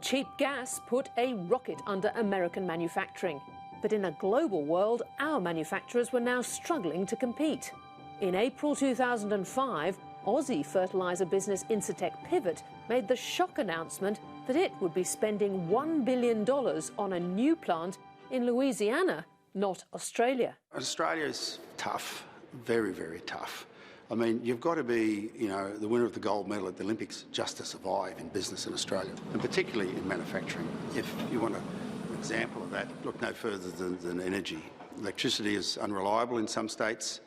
Cheap gas put a rocket under American manufacturing. But in a global world, our manufacturers were now struggling to compete. In April 2005, Aussie fertiliser business Incitec Pivot made the shock announcement that it would be spending $1 billion on a new plant in Louisiana, not Australia. Australia's tough, very, very tough. I mean, you've got to be, the winner of the gold medal at the Olympics just to survive in business in Australia, and particularly in manufacturing. If you want an example of that, look no further than energy. Electricity is unreliable in some states,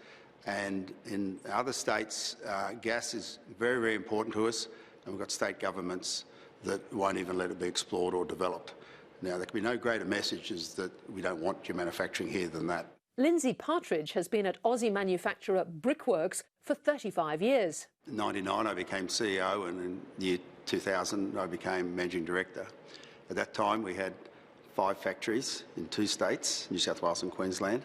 and in other states, gas is very, very important to us, and we've got state governments that won't even let it be explored or developed. Now, there can be no greater messages that we don't want your manufacturing here than that. Lindsay Patridge has been at Aussie manufacturer Brickworks for 35 years. In 1999 I became CEO, and in the year 2000 I became Managing Director. At that time we had 5 factories in 2 states, New South Wales and Queensland,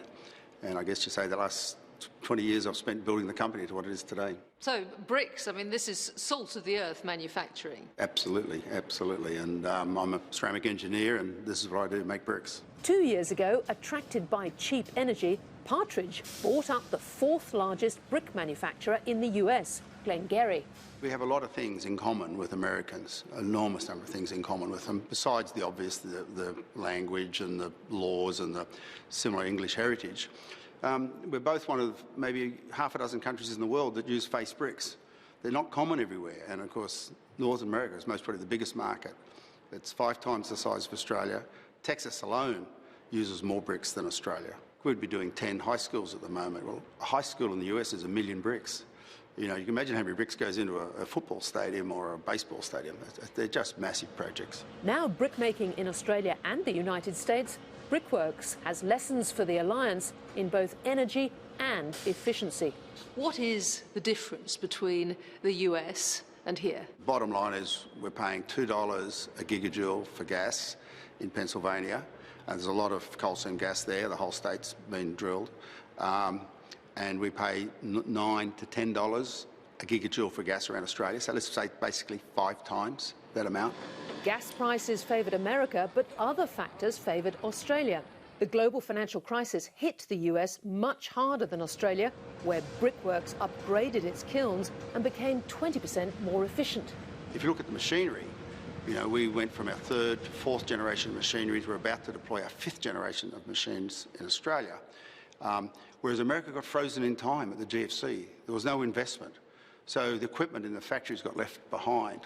and I guess you say the last 20 years I've spent building the company to what it is today. So bricks, I mean, this is salt of the earth manufacturing. Absolutely, absolutely. And I'm a ceramic engineer, and this is what I do, make bricks. 2 years ago, attracted by cheap energy, Patridge bought up the 4th largest brick manufacturer in the US, Glengarry. We have a lot of things in common with Americans, an enormous number of things in common with them, besides the obvious, the language and the laws and the similar English heritage. We're both one of maybe half a dozen countries in the world that use face bricks. They're not common everywhere, and of course North America is most probably the biggest market. It's 5 times the size of Australia. Texas alone uses more bricks than Australia. We'd be doing 10 high schools at the moment. Well, a high school in the US is 1 million bricks. You can imagine how many bricks goes into a football stadium or a baseball stadium. They're just massive projects. Now brickmaking in Australia and the United States, Brickworks has lessons for the Alliance in both energy and efficiency. What is the difference between the US and here? Bottom line is we're paying $2 a gigajoule for gas in Pennsylvania, and there's a lot of coal seam gas there. The whole state's been drilled. And we pay $9 to $10 a gigajoule for gas around Australia. So let's say basically 5 times that amount. Gas prices favoured America, but other factors favoured Australia. The global financial crisis hit the US much harder than Australia, where Brickworks upgraded its kilns and became 20% more efficient. If you look at the machinery, we went from our 3rd, 4th generation of machinery to we're about to deploy our 5th generation of machines in Australia. Whereas America got frozen in time at the GFC. There was no investment. So the equipment in the factories got left behind.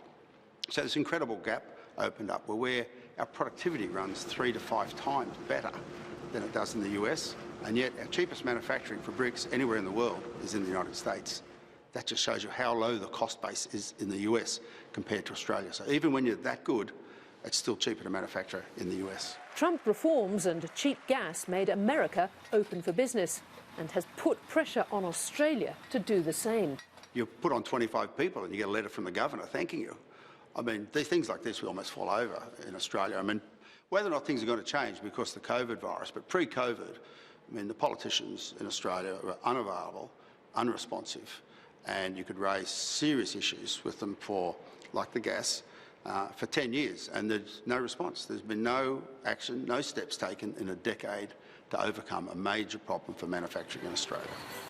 So this incredible gap opened up where our productivity runs 3 to 5 times better than it does in the US, and yet our cheapest manufacturing for bricks anywhere in the world is in the United States. That just shows you how low the cost base is in the US compared to Australia. So even when you're that good, it's still cheaper to manufacture in the US. Trump reforms and cheap gas made America open for business and has put pressure on Australia to do the same. You put on 25 people and you get a letter from the governor thanking you. I mean, things like this will almost fall over in Australia. I mean, whether or not things are going to change because of the COVID virus, but pre-COVID, I mean, the politicians in Australia were unavailable, unresponsive, and you could raise serious issues with them like the gas, for 10 years, and there's no response. There's been no action, no steps taken in a decade to overcome a major problem for manufacturing in Australia.